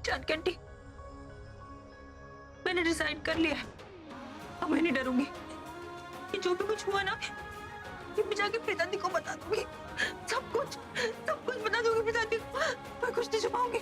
Janaki aunty, मैंने decide कर लिया है। अब मैं नहीं डरूंगी। कि जो भी कुछ हुआ ना, ये मैं जाके पिताजी को बता दूंगी। सब कुछ बता दूंगी पिताजी को। मैं कुछ नहीं छुपाऊंगी।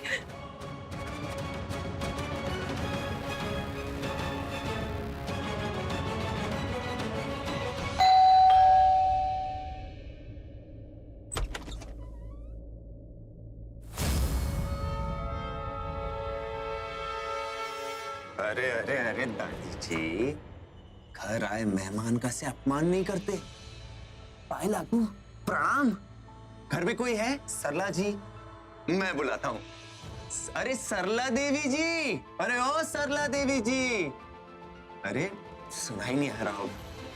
अरे अरे अरे दादी जी, घर आए मेहमान का से अपमान नहीं करते। पाए लागू, प्रणाम। घर में कोई है? सरला जी, मैं बुलाता हूँ। अरे सरला देवी जी, अरे ओ सरला देवी जी, अरे सुनाई नहीं आ रहा हो।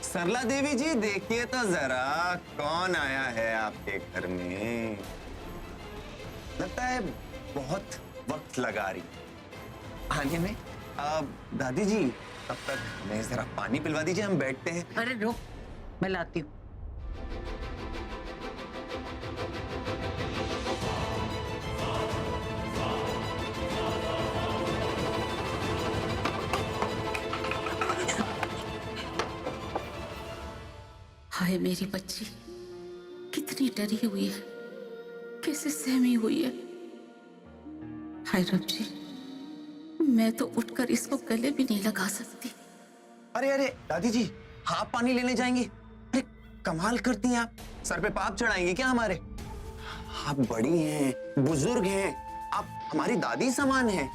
सरला देवी जी देखिए तो जरा, कौन आया है आपके घर में? लगता है बहुत वक्त लगा रही आने में। दादी जी, तब तक हमें जरा पानी पिलवा दीजिए, हम बैठते हैं। अरे रुक, मैं लाती हूँ। हाय मेरी बच्ची, कितनी डरी हुई है, कैसे सहमी हुई है। हाय रब जी, मैं तो उठकर इसको गले भी नहीं लगा सकती। अरे अरे दादी जी, आप पानी लेने जाएंगी? अरे कमाल करती हैं आप, सर पे पाप चढ़ाएंगी क्या हमारे? आप बड़ी हैं, बुजुर्ग हैं, आप हमारी दादी समान हैं।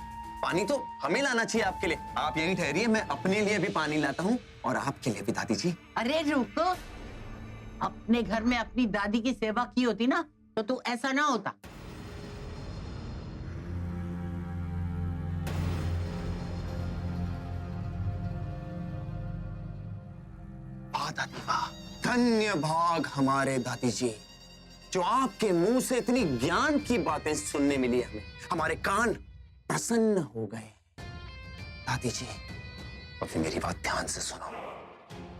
पानी तो हमें लाना चाहिए आपके लिए। आप यहीं ठहरिए, मैं अपने लिए भी पानी लाता हूँ और आपके लिए भी दादी जी। अरे रुको, अपने घर में अपनी दादी की सेवा की होती ना तो तू ऐसा ना होता। दादी वाह, धन्य भाग हमारे दादी जी, जो आपके मुंह से इतनी ज्ञान की बातें सुनने मिली हमें। हमारे कान प्रसन्न हो गए। दादी जी, अभी मेरी बात ध्यान से सुनो।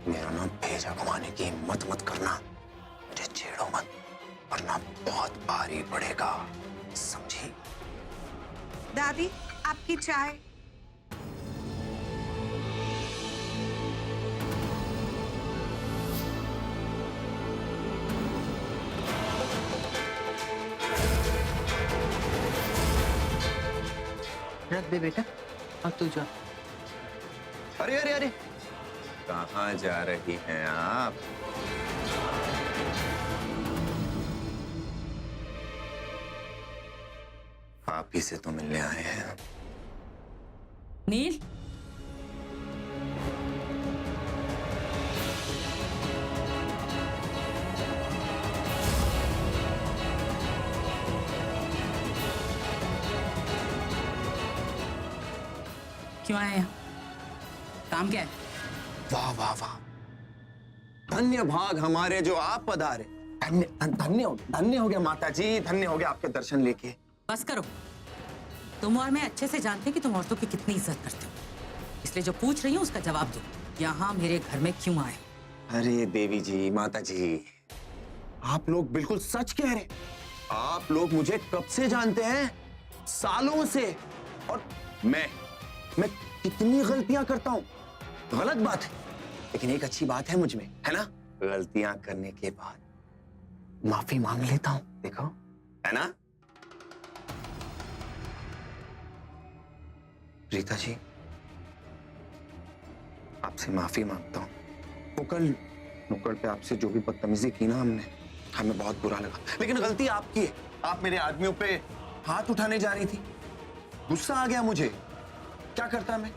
मेरा नाम भेजा घुमाने की हिम्मत मत करना, मुझे छेड़ो मत, वरना बहुत भारी पड़ेगा, समझी? दादी, आपकी चाय। रख दे बेटा, अब तू जा। अरे अरे अरे, कहाँ जा रही हैं आप? आप ही से तो मिलने आए हैं। नील, क्यों आए यहाँ? काम क्या है? वाह वाह वाह, धन्य भाग हमारे जो आप पधारे। धन्य हो गया माता जी, धन्य हो गया आपके दर्शन लेके। बस करो, तुम और मैं अच्छे से जानते हैं कि तुम औरतों की कितनी इज्जत करते हो, इसलिए जो पूछ रही हूँ उसका जवाब दो। यहाँ मेरे घर में क्यों आए? अरे देवी जी, माता जी, आप लोग बिल्कुल सच कह रहे। आप लोग मुझे कब से जानते हैं? सालों से। और मैं कितनी गलतियां करता हूं, गलत बात है, लेकिन एक अच्छी बात है मुझ में, है ना? गलतियां करने के बाद माफी मांग लेता हूं, देखो, है ना? रीता जी, आपसे माफी मांगता हूं। वो कल नुक्कड़ पे आपसे जो भी बदतमीजी की ना हमने, हमें बहुत बुरा लगा, लेकिन गलती आपकी है। आप मेरे आदमियों पे हाथ उठाने जा रही थी, गुस्सा आ गया मुझे, क्या करता मैं?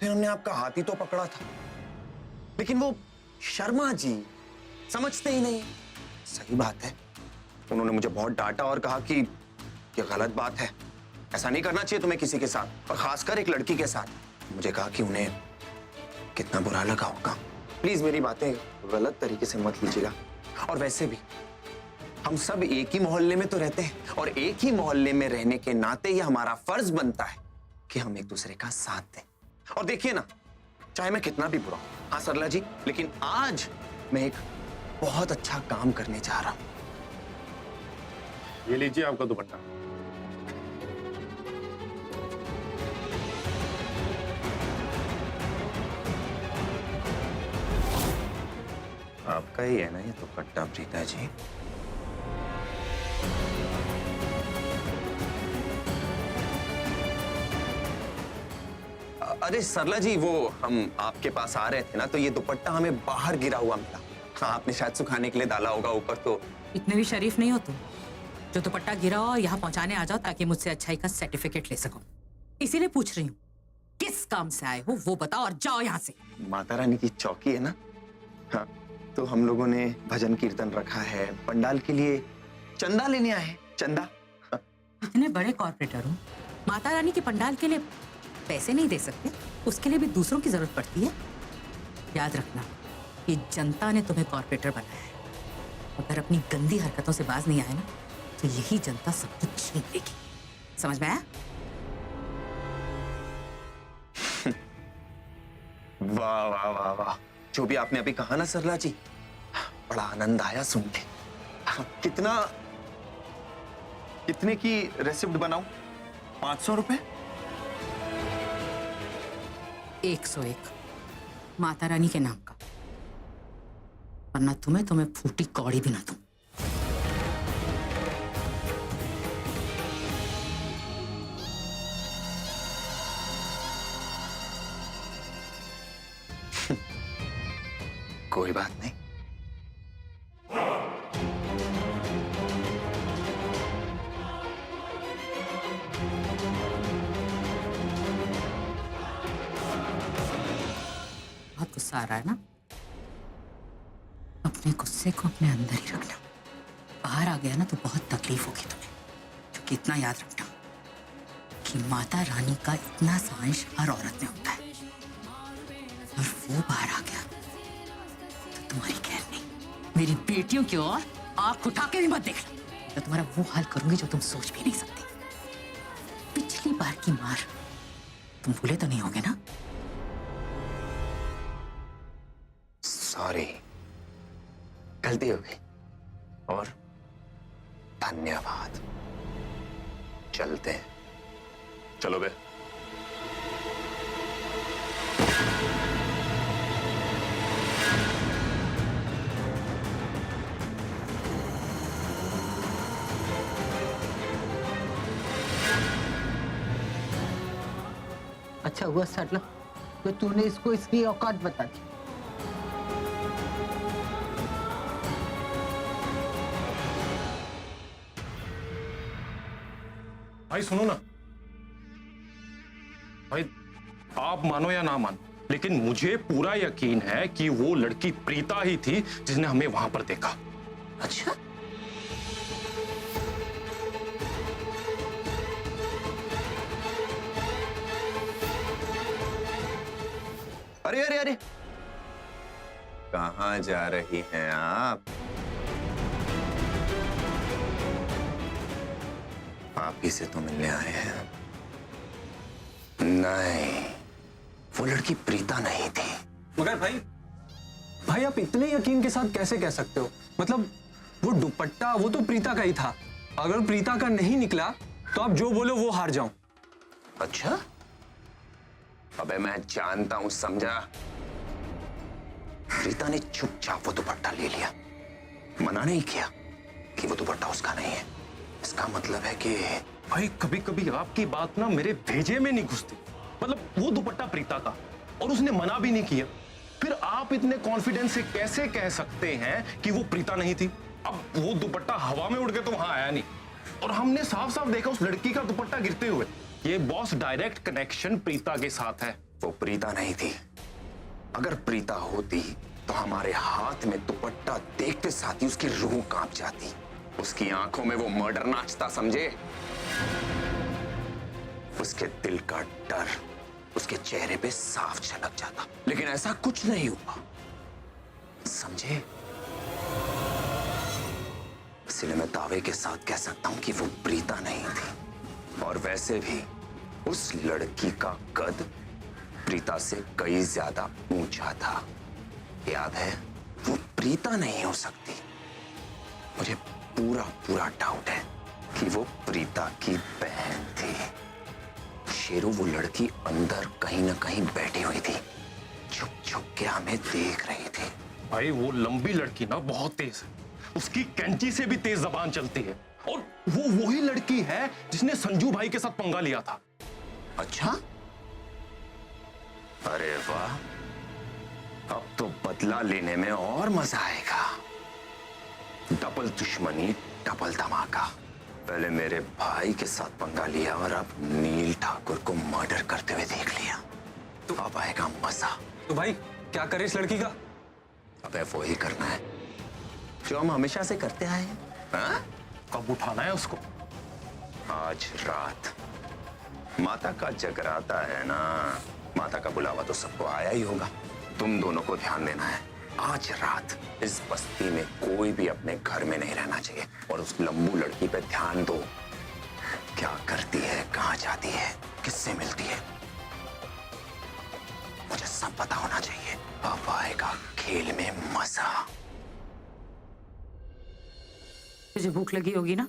फिर हमने आपका हाथ ही तो पकड़ा था, लेकिन वो शर्मा जी समझते ही नहीं। सही बात है, उन्होंने मुझे बहुत डांटा और कहा कि ये गलत बात है, ऐसा नहीं करना चाहिए तुम्हें किसी के साथ, और खासकर एक लड़की के साथ। मुझे कहा कि उन्हें कितना बुरा लगा होगा। प्लीज मेरी बातें गलत तरीके से मत लीजिएगा। और वैसे भी हम सब एक ही मोहल्ले में तो रहते हैं, और एक ही मोहल्ले में रहने के नाते ये हमारा फर्ज बनता है कि हम एक दूसरे का साथ दें। और देखिए ना, चाहे मैं कितना भी बुरा हूं, हाँ सरला जी, लेकिन आज मैं एक बहुत अच्छा काम करने जा रहा हूं। ये लीजिए आपका दुपट्टा। आपका ही है ना ये दुपट्टा प्रीता जी? अरे सरला जी, वो हम आपके पास आ रहे थे ना, तो ये दुपट्टा हमें बाहर गिरा हुआ मिला। हाँ, आपने शायद सुखाने के लिए डाला होगा ऊपर। तो इतने भी शरीफ नहीं हो तुम जो दुपट्टा गिरा हो और यहाँ पहुंचाने आ जाओ ताकि मुझसे अच्छाई का सर्टिफिकेट ले सको। इसीलिए पूछ रही हूँ किस काम से आए हो वो बताओ और जाओ यहाँ से। माता रानी की चौकी है ना, हाँ, तो हम लोगों ने भजन कीर्तन रखा है, पंडाल के लिए चंदा लेने आए हैं। चंदा? इतने बड़े कॉर्पोरेटर हो, माता रानी के पंडाल के लिए पैसे नहीं दे सकते? उसके लिए भी दूसरों की जरूरत पड़ती है। याद रखना, ये जनता ने तुम्हें कॉर्पोरेटर बनाया है। अगर अपनी गंदी हरकतों से बाज नहीं आए ना, तो यही जनता सब कुछ छीन लेगी। समझ में आया? वाह वाह वाह वाह, जो भी आपने अभी कहा ना सरला जी, बड़ा आनंद आया सुन के। कितने की रेसिप्ट बनाऊं? 500 रुपए? 101 माता रानी के नाम का, वरना तुम्हें फूटी कौड़ी भी ना दूं। कोई बात नहीं। बहुत गुस्सा आ रहा है ना? अपने गुस्से को अपने अंदर ही रखना। बाहर आ गया ना तो बहुत तकलीफ होगी तुम्हें। क्योंकि इतना याद रखना कि माता रानी का इतना सा अंश हर औरत में होता है, और वो बाहर आ गया तो तुम्हारी खैर नहीं। मेरी बेटियों की ओर आंख उठा के भी मत देखना, तो तुम्हारा वो हाल करूंगी जो तुम सोच भी नहीं सकती। पिछली बार की मार तुम भूले तो नहीं होगे ना? सॉरी, गलती हो गई। और धन्यवाद। चलते हैं। चलो बे। अच्छा हुआ सरला तो तूने इसको इसकी औकात बता दी। भाई सुनो ना, भाई आप मानो या ना मानो, लेकिन मुझे पूरा यकीन है कि वो लड़की प्रीता ही थी जिसने हमें वहां पर देखा। अच्छा, अरे अरे अरे, कहां जा रही हैं आप? आप ही से तो मिलने आए हैं। नहीं, वो लड़की प्रीता नहीं थी। मगर भाई आप इतने यकीन के साथ कैसे कह सकते हो? मतलब वो दुपट्टा वो तो प्रीता का ही था। अगर प्रीता का नहीं निकला तो आप जो बोलो वो हार जाऊं। अच्छा, अबे मैं जानता हूं, समझा। प्रीता ने चुपचाप वो दुपट्टा ले लिया, मना नहीं किया कि वो दुपट्टा उसका नहीं है। इसका मतलब है कि भाई कभी कभी आपकी बात ना मेरे भेजे में नहीं घुसती। मतलब वो दुपट्टा प्रीता का और उसने मना भी नहीं किया, फिर आप इतने कॉन्फिडेंस से कैसे कह सकते हैं कि वो प्रीता नहीं थी? अब वो दुपट्टा हवा में उड़ के तो वहां आया नहीं, और हमने साफ साफ देखा उस लड़की का दुपट्टा गिरते हुए। ये बॉस डायरेक्ट कनेक्शन प्रीता के साथ है। वो प्रीता नहीं थी। अगर प्रीता होती तो हमारे हाथ में दुपट्टा देखते साथ ही उसकी रूह कांप जाती, उसकी आंखों में वो मर्डर नाचता, समझे? उसके दिल का डर उसके चेहरे पे साफ झलक जाता, लेकिन ऐसा कुछ नहीं हुआ, समझे? इसलिए मैं दावे के साथ कह सकता हूं कि वो प्रीता नहीं थी। और वैसे भी उस लड़की का कद प्रीता से कई ज्यादा ऊंचा था। याद है, वो प्रीता नहीं हो सकती। मुझे पूरा पूरा डाउट है कि वो प्रीता की बहन थी। शेरू, वो लड़की अंदर कहीं ना कहीं बैठी हुई थी, छुप छुप के हमें देख रही थी। भाई वो लंबी लड़की ना बहुत तेज है, उसकी कैंची से भी तेज जबान चलती है। और वो वही लड़की है जिसने संजू भाई के साथ पंगा लिया था। अच्छा, अरे वाह, अब तो बदला लेने में और मजा आएगा। डबल दुश्मनी डबल धमाका। पहले मेरे भाई के साथ पंगा लिया और अब नील ठाकुर को मर्डर करते हुए देख लिया, तो अब आएगा मजा। तो भाई क्या करे इस लड़की का? अबे वो ही करना है जो हम हमेशा से करते आए हैं। हाँ? कब उठाना है उसको? आज रात माता का जगराता है ना, माता का बुलावा तो सबको आया ही होगा। तुम दोनों को ध्यान देना है, आज रात इस बस्ती में कोई भी अपने घर में नहीं रहना चाहिए। और उस लंबू लड़की पे ध्यान दो, क्या करती है, कहां जाती है, किससे मिलती है, मुझे सब पता होना चाहिए। अब आएगा खेल में मजा। तुझे भूख लगी होगी ना,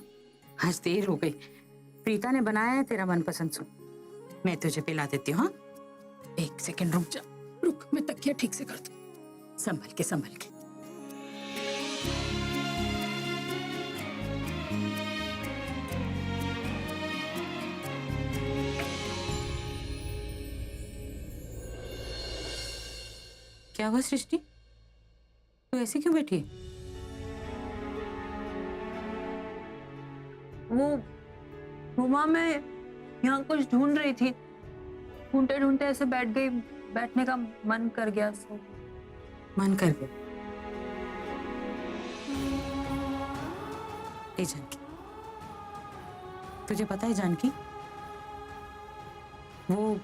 आज देर हो गई। प्रीता ने बनाया है तेरा मनपसंद सूप, मैं तुझे पिला देती हूँ। हाँ, एक सेकंड रुक जा, रुक, मैं तकिया ठीक से कर दूं। संभल के संभल के। क्या हुआ सृष्टि, तू ऐसे क्यों बैठी है? वो माँ, मैं यहाँ कुछ ढूंढ रही थी, ढूंढते ढूंढते ऐसे बैठ गई, बैठने का मन कर गया। सो मन कर गया। ए जानकी, तुझे पता है जानकी, वो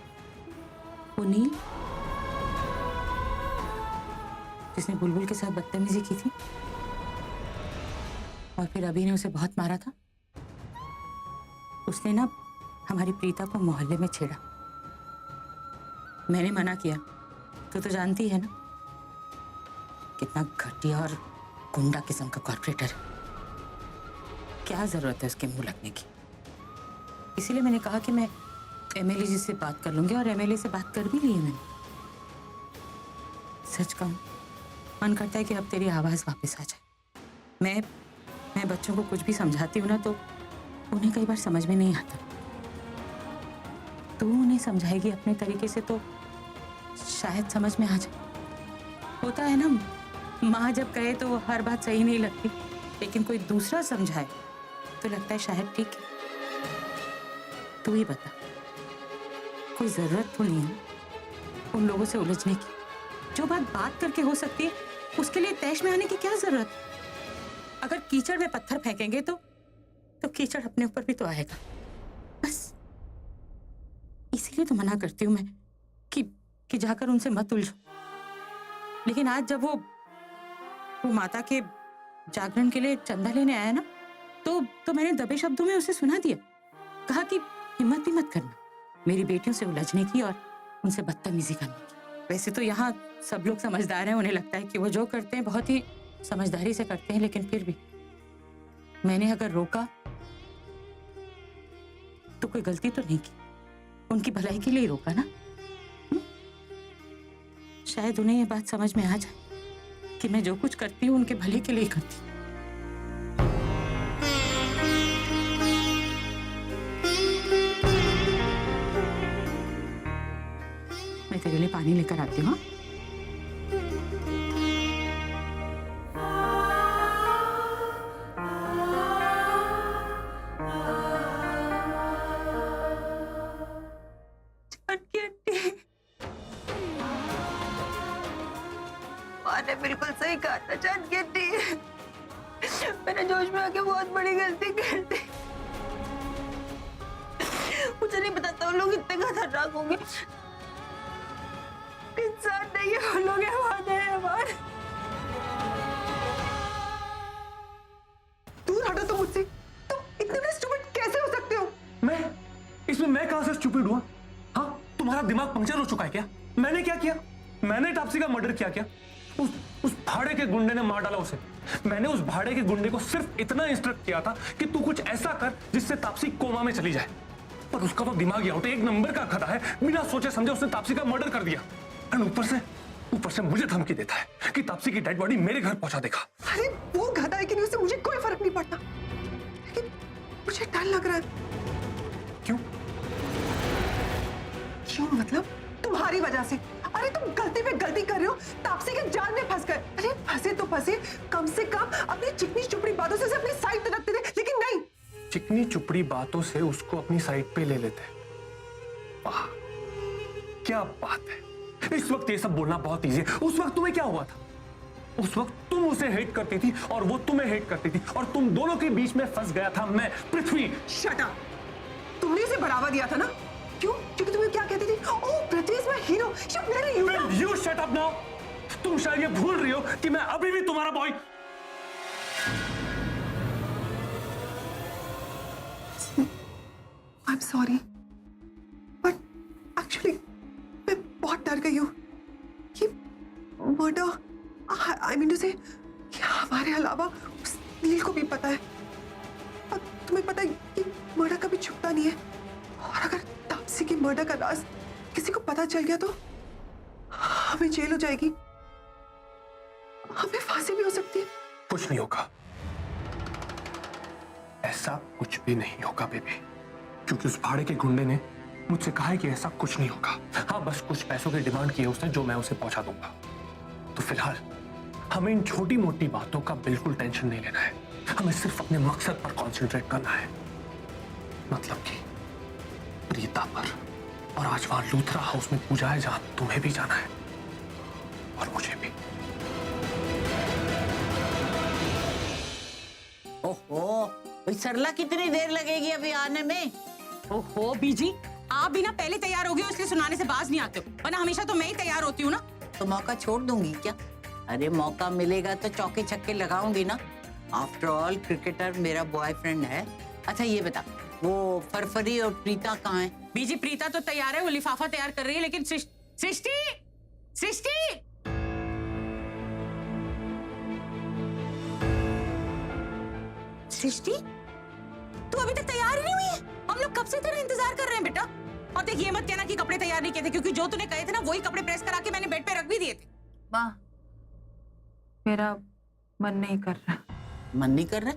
नील जिसने बुलबुल के साथ बदतमीजी की थी और फिर अभी ने उसे बहुत मारा था, उसने ना हमारी प्रीता को मोहल्ले में छेड़ा। मैंने मना किया, तो जानती है ना कितना घटिया और गुंडा किस्म का कॉर्पोरेटर है। क्या जरूरत है उसके मुंह लगने की। इसीलिए मैंने कहा कि मैं एमएलए जी से बात कर लूंगी, और एमएलए से बात कर भी ली है मैंने। सच कहूं, मन करता है कि अब तेरी आवाज वापस आ जाए। मैं बच्चों को कुछ भी समझाती हूँ ना, तो उन्हें कई बार समझ में नहीं आता। तू उन्हें समझाएगी अपने तरीके से तो शायद समझ में आ जाए। होता है ना, माँ जब कहे तो हर बात सही नहीं लगती, लेकिन कोई दूसरा समझाए तो लगता है शायद ठीक है। तू ही बता, कोई जरूरत तो नहीं है उन लोगों से उलझने की। जो बात करके हो सकती है, उसके लिए तैश में आने की क्या जरूरत? अगर कीचड़ में पत्थर फेंकेंगे तो कीचड़ अपने ऊपर भी तो आएगा। बस इसीलिए तो मना करती हूँ मैं कि जाकर उनसे मत उलझो। लेकिन आज जब वो माता के जागरण के लिए चंदा लेने आया ना, तो मैंने दबे शब्दों में उसे सुना दिया। कहा कि हिम्मत भी मत करना मेरी बेटियों से उलझने की और उनसे बदतमीजी करने की। वैसे तो यहाँ सब लोग समझदार हैं, उन्हें लगता है कि वो जो करते हैं बहुत ही समझदारी से करते हैं, लेकिन फिर भी मैंने अगर रोका तो कोई गलती तो नहीं की, उनकी भलाई के लिए रोका ना। शायद उन्हें ये बात समझ में आ जाए कि मैं जो कुछ करती हूँ उनके भले के लिए करती हूँ। मैं तेरे लिए पानी लेकर आती हूँ। ने बिल्कुल सही कहा था जानकी आंटी, मैंने जोश में आके बहुत बड़ी गलती कर दी। मुझे नहीं पता था वो लोग इतने खतरनाक होंगे। इंसान नहीं है वो लोग, हमारे हमारे। दूर हटो तुम मुझसे। तुम इतने बड़े स्टूपिड कैसे हो सकते हो? मैं कहां से स्टूपिड हुआ? हाँ, तुम्हारा दिमाग पंक्चर हो चुका है क्या? मैंने क्या किया? मैंने तापसी का मर्डर किया क्या? उस भाड़े के गुंडे ने मार डाला उसे। मैंने उस भाड़े के गुंडे को सिर्फ इतना इंस्ट्रक्ट किया था कि तू कुछ ऐसा कर जिससे तापसी कोमा में चली जाए, पर उसका तो दिमाग ही आउट, एक नंबर का खड़ा है। बिना सोचे समझे उसने तापसी का मर्डर कर दिया। और ऊपर से ऊपर से मुझे धमकी देता है कि तापसी की डेड बॉडी मेरे घर पहुंचा देगा। अरे वो गधा है कि नहीं, उससे मुझे कोई फर्क नहीं पड़ता, लेकिन मुझे डर लग रहा है। क्यों? क्यों मतलब? तुम्हारी वजह से। अरे तुम गलती पे गलती कर रहे हो, तापसी के जाल में फंस गए। अरे फंसे तो फंसे, कम से कम अपनी चिकनी चुपड़ी बातों से अपनी साइड पे रखते थे, लेकिन नहीं। चिकनी चुपड़ी बातों से उसको अपनी साइड पे ले लेते। वाह, क्या बात है। इस वक्त ये सब बोलना बहुत इजी है। उस वक्त तुम्हें क्या हुआ था? उस वक्त तुम उसे हेट करती थी और वो तुम्हें हेट करती थी, और तुम दोनों के बीच में फंस गया था मैं, पृथ्वी। Shut up. तुमने इसे बढ़ावा दिया था ना? क्यों? क्योंकि तुम्हें क्या कहती थी? Oh Prithvi is my hero, she very hero. You shut up now. तुम शायद ये भूल रही हो कि मैं अभी भी तुम्हारा boy. I am sorry, but actually मैं बहुत डर गई हूँ कि मर्डर, आई मीन टू से कि हमारे अलावा उस नील को भी पता है। और तुम्हें पता है कि मर्डर कभी छुपता नहीं है, और अगर तापसी की मर्डर का राज किसी को पता चल गया तो हमें जेल हो जाएगी, हमें फांसी भी हो सकती है। कुछ नहीं होगा, ऐसा कुछ भी नहीं होगा बेबी, क्योंकि उस भाड़े के गुंडे ने मुझसे कहा है कि ऐसा कुछ नहीं होगा। हाँ, बस कुछ पैसों की डिमांड की है उसने, जो मैं उसे पहुंचा दूंगा। तो फिलहाल हमें इन छोटी मोटी बातों का बिल्कुल टेंशन नहीं लेना है, हमें सिर्फ अपने मकसद पर कंसंट्रेट करना है, मतलब कि प्रीता पर। और आज वहां लूथरा हाउस में पूजा है जहां तुम्हें भी जाना है और मुझे भी। ओहो, भाई सरला कितनी देर लगेगी अभी आने में? ओहो बीजी, आप भी ना पहले तैयार हो गए हो, इसलिए सुनाने से बाज नहीं आते हो, वरना हमेशा तो मैं ही तैयार होती हूँ ना। तो मौका छोड़ दूंगी क्या? अरे मौका मिलेगा तो चौके छक्के लगाऊंगी ना। आफ्टर ऑल क्रिकेटर मेरा बॉयफ्रेंड है। अच्छा ये बता, वो फरफरी और प्रीता कहाँ है? बीजी प्रीता तो तैयार है, वो लिफाफा तैयार कर रही है, लेकिन सृष्टि सृष्टि सृष्टि तू अभी तक तैयार ही नहीं हुई है? हम लोग कब से तेरा इंतजार कर रहे हैं बेटा। और देख, ये मत कहना कि कपड़े तैयार नहीं किए थे, क्योंकि जो तूने कहे थे ना वही कपड़े प्रेस करा के मैंने बेड पे रख भी दिए थे। माँ, मेरा मन नहीं कर रहा। मन नहीं कर रहा?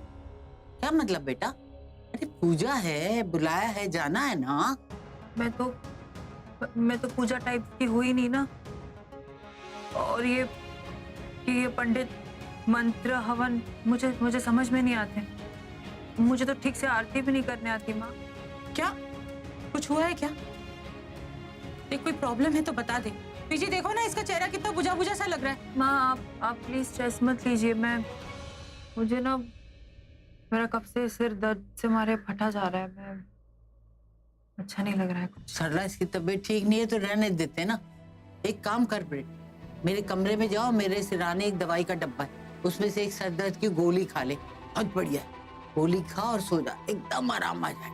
क्या मतलब बेटा? अरे पूजा है, बुलाया है, जाना है ना। मैं तो पूजा टाइप की हुई नहीं ना। और ये पंडित मंत्र हवन मुझे समझ में नहीं आते। मुझे तो ठीक से आरती भी नहीं करने आती माँ। क्या कुछ हुआ है क्या? देख, कोई प्रॉब्लम है तो बता दे। पीछे देखो ना, इसका चेहरा कितना बुझा बुझा सा लग रहा है। माँ आप प्लीज स्ट्रेस मत लीजिए। मुझे ना मेरा कब से सिर दर्द से मारे फटा जा रहा है। मैं अच्छा नहीं लग रहा है कुछ। सरला, इसकी तबीयत ठीक नहीं है तो रहने देते ना। एक काम कर बेटे, मेरे कमरे में जाओ, मेरे सिराने एक दवाई का डब्बा है, उसमें से एक सर दर्द की गोली खा ले, बहुत बढ़िया है। गोली खा और सो जा, एकदम आराम आ जाए।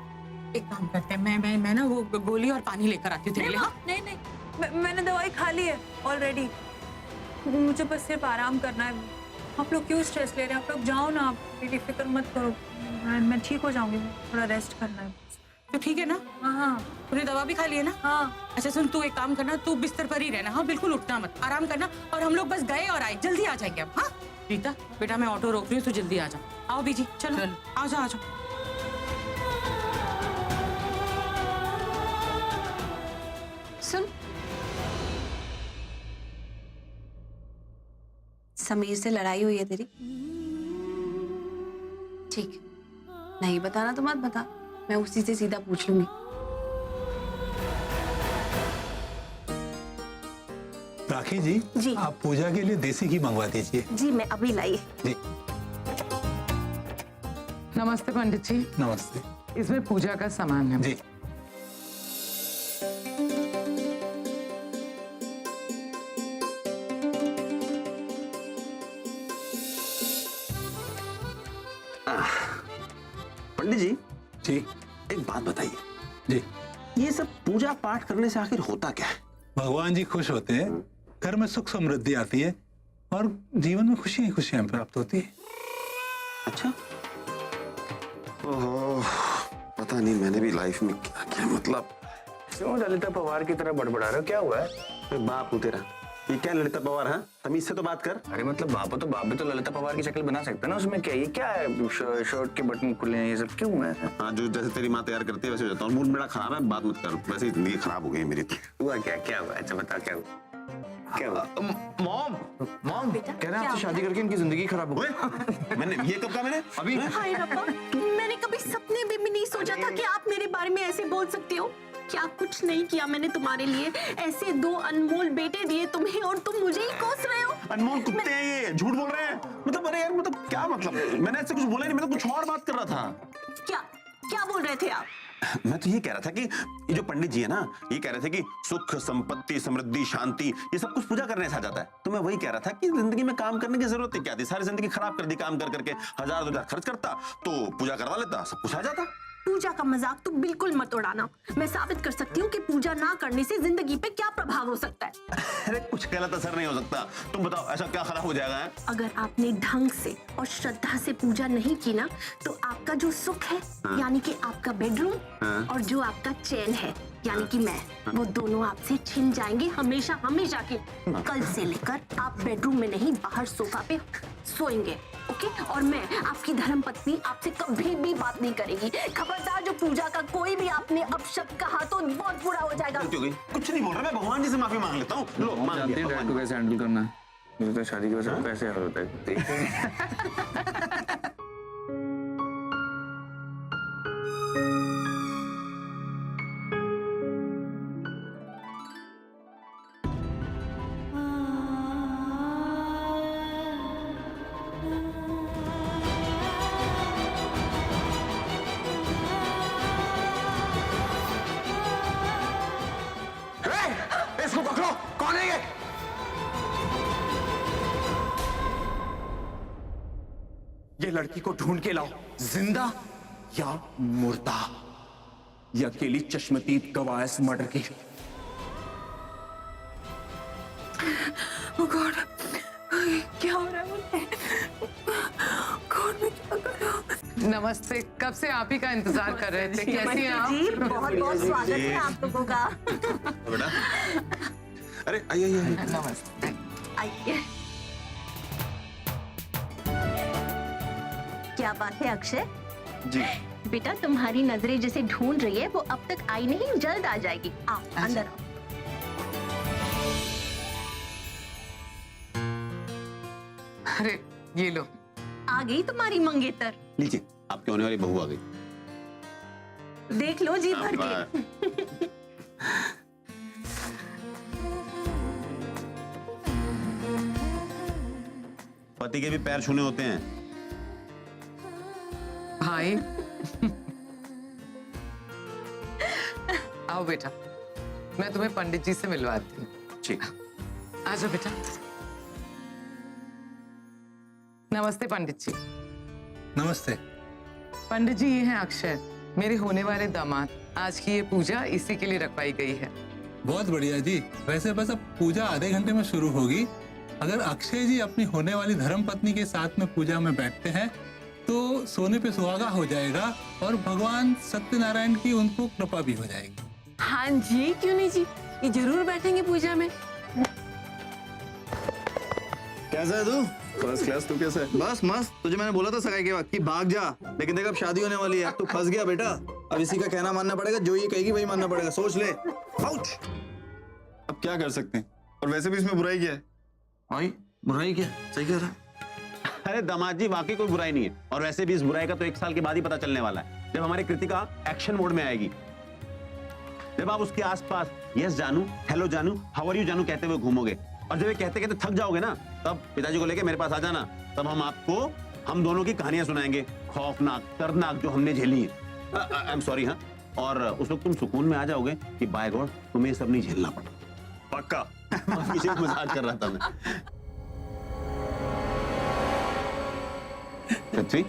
एक काम करते हैं, मैं ना वो गोली और पानी लेकर आती हूँ तेरे लिए। हाँ? नहीं, मैंने दवाई खा ली है ऑलरेडी। मुझे बस सिर्फ आराम करना है। आप लोग क्यों स्ट्रेस ले रहे हैं? आप लोग जाओ ना, आप मेरी फिक्र मत करो। मैं ठीक हो जाऊंगी, थोड़ा रेस्ट करना है। तो ठीक है ना? हाँ, तूने दवा भी खा ली है ना? हाँ। अच्छा सुन, तू एक काम करना, तू बिस्तर पर ही रहना, हाँ बिल्कुल उठना मत, आराम करना। और हम लोग बस गए और आए, जल्दी आ जाएंगे अब। हाँ रीता बेटा, मैं ऑटो रोक रही हूँ, तो जल्दी आ जाओ। आओ बीजी, चलो आ जाओ आ जाओ। सुन, समीर से लड़ाई हुई है तेरी? ठीक, नहीं बताना तो मत बता, मैं उसी से सीधा पूछ लूंगी। राखी जी, जी। आप पूजा के लिए देसी घी मंगवा दीजिए। जी मैं अभी लाई। जी नमस्ते पंडित जी। नमस्ते। इसमें पूजा का सामान है। जी पंडित जी, जी एक बात बताइए, जी। ये सब पूजा पाठ करने से आखिर होता क्या है? भगवान जी खुश होते हैं, घर में सुख समृद्धि आती है और जीवन में खुशियां ही खुशियां प्राप्त होती है। अच्छा, ओह, पता नहीं मैंने भी लाइफ में क्या क्या मतलब। क्यों ललिता पवार की तरह बड़बड़ा रहे हो, क्या हुआ है? मैं बाप हूँ तेरा, ये क्या ललिता पवार है? तमीज से तो बात कर। अरे मतलब बाप भी तो ललिता पवार की शक्ल बना सकते हैं ना, उसमें क्या ये क्या है, शर्ट के बटन खुले हैं, ये सब क्यों है? हाँ, जो जैसे तेरी माँ तैयार करती है वैसे हो जाता हूँ। मूड मेरा खराब है, बात मत कर। वैसे ही जिंदगी खराब हो गई है मेरी तो। हुआ क्या, क्या हुआ? अच्छा बता क्या हुआ? क्या हुआ? मॉम कह रहे हैं आपसे शादी करके इनकी जिंदगी खराब हो गई। मैंने ये कब कहा? मैंने अभी हाय रब्बा, मैंने कभी सपने में भी नहीं सोचा था कि आप मेरे बारे में ऐसे बोल सकते हो। क्या कुछ नहीं किया मैंने तुम्हारे लिए? ऐसे 2 अनमोल बेटे दिए तुम्हें और तुम मुझे ही कोस रहे हो। अनमोल कुत्ते हैं ये, झूठ बोल रहे हैं। मतलब अरे यार, मतलब क्या मतलब? मैंने ऐसे कुछ बोला नहीं, मैं तो कुछ और बात कर रहा था। क्या क्या बोल रहे थे आप? मैं तो ये कह रहा था कि ये जो पंडित जी है ना, ये कह रहे थे कि सुख संपत्ति समृद्धि शांति ये सब कुछ पूजा करने से आ जाता है। तो मैं वही कह रहा था कि जिंदगी में काम करने की जरूरत क्या थी? सारी जिंदगी खराब कर दी काम कर करके। 1000-2000 खर्च करता तो पूजा करवा लेता, सब कुछ आ जाता। पूजा का मजाक तो बिल्कुल मत उड़ाना। मैं साबित कर सकती हूँ कि पूजा ना करने से जिंदगी पे क्या प्रभाव हो सकता है। अरे कुछ गलत असर नहीं हो सकता। तुम बताओ ऐसा क्या खराब हो जाएगा? अगर आपने ढंग से और श्रद्धा से पूजा नहीं की ना, तो आपका जो सुख है यानी कि आपका बेडरूम और जो आपका चैन है यानी कि मैं, वो दोनों आपसे छिन जाएंगे हमेशा हमेशा के। कल से लेकर आप बेडरूम में नहीं, बाहर सोफा पे सोएंगे, ओके? और मैं आपकी धर्मपत्नी आपसे कभी भी बात नहीं करेगी। खबरदार, जो पूजा का कोई भी आपने अपशब्द कहा तो बहुत बुरा हो जाएगा। कुछ नहीं बोल रहा, मैं भगवान जी से माफी मांग लेता हूँ। लो मांग लिया। डैड को कैसे हैंडल करना है? मुझे तो शादी की वजह से कैसे हाल होता है। इसको पकड़ो, कौन है ये? ये लड़की को ढूंढ के लाओ, जिंदा या मुर्दा। ये अकेली चश्मदीद गवाह है इस मर्डर की। Oh God, क्या हो रहा है मुझे? God, मैं क्या कर रहा हूँ? नमस्ते, कब से आप ही का इंतजार कर रहे थे। कैसी हैं आप? जी, बहुत बहुत स्वागत है आप लोगों का। बेटा, अरे आइए। नमस्ते। आइए। क्या बात है अक्षय? जी बेटा, तुम्हारी नजरें जिसे ढूंढ रही है वो अब तक आई नहीं, जल्द आ जाएगी। आओ अंदर आओ। अरे ये लो। आ गई तुम्हारी मंगेतर। लीजिए, आपकी होने वाली बहू आ गई। देख लो जी भर के। पति के भी पैर छूने होते हैं। भाई आओ बेटा, मैं तुम्हें पंडित जी से मिलवाती हूँ। ठीक। आजा बेटा। नमस्ते पंडित जी। नमस्ते। पंडित जी, ये हैं अक्षय, मेरे होने वाले दामाद। आज की ये पूजा इसी के लिए रखवाई गई है। बहुत बढ़िया जी। वैसे बस अब पूजा आधे घंटे में शुरू होगी। अगर अक्षय जी अपनी होने वाली धर्म पत्नी के साथ में पूजा में बैठते हैं तो सोने पे सुहागा हो जाएगा और भगवान सत्यनारायण की उनको कृपा भी हो जाएगी। हाँ जी, क्यों नहीं जी, ये जरूर बैठेंगे पूजा में। कैसा है तू? First class. तू कैसा है? बस मस्त। तुझे मैंने बोला था सगाई के वक्त कि भाग जा, लेकिन देख अब शादी होने वाली है। तू फंस गया बेटा। अब इसी का कहना मानना पड़ेगा, जो ये कहेगी वही मानना पड़ेगा। सोच ले। आउट। अब क्या कर सकते हैं? और वैसे भी इसमें बुराई क्या है? भाई बुराई क्या? सही कह रहा है। अरे दामाद जी, वाकई कोई बुराई नहीं है। और वैसे भी इस बुराई का तो 1 साल के बाद ही पता चलने वाला है, जब हमारी कृतिका एक्शन मोड में आएगी। जब आप उसके आसपास यस जानू, हेलो जानू, हाउ आर यू जानू कहते हुए घूमोगे, और जब ये कहते कहते थक जाओगे ना, तब पिताजी को लेके मेरे पास आ जाना। तब हम आपको हम दोनों की कहानियां सुनाएंगे, खौफनाक दर्दनाक, जो हमने झेली है। I am sorry. हाँ, और उस वक्त तुम सुकून में आ जाओगे कि बाय गॉड तुम्हें सब नहीं झेलना पड़ा। पक्का। मजाक कर रहा था मैं। पृथ्वी,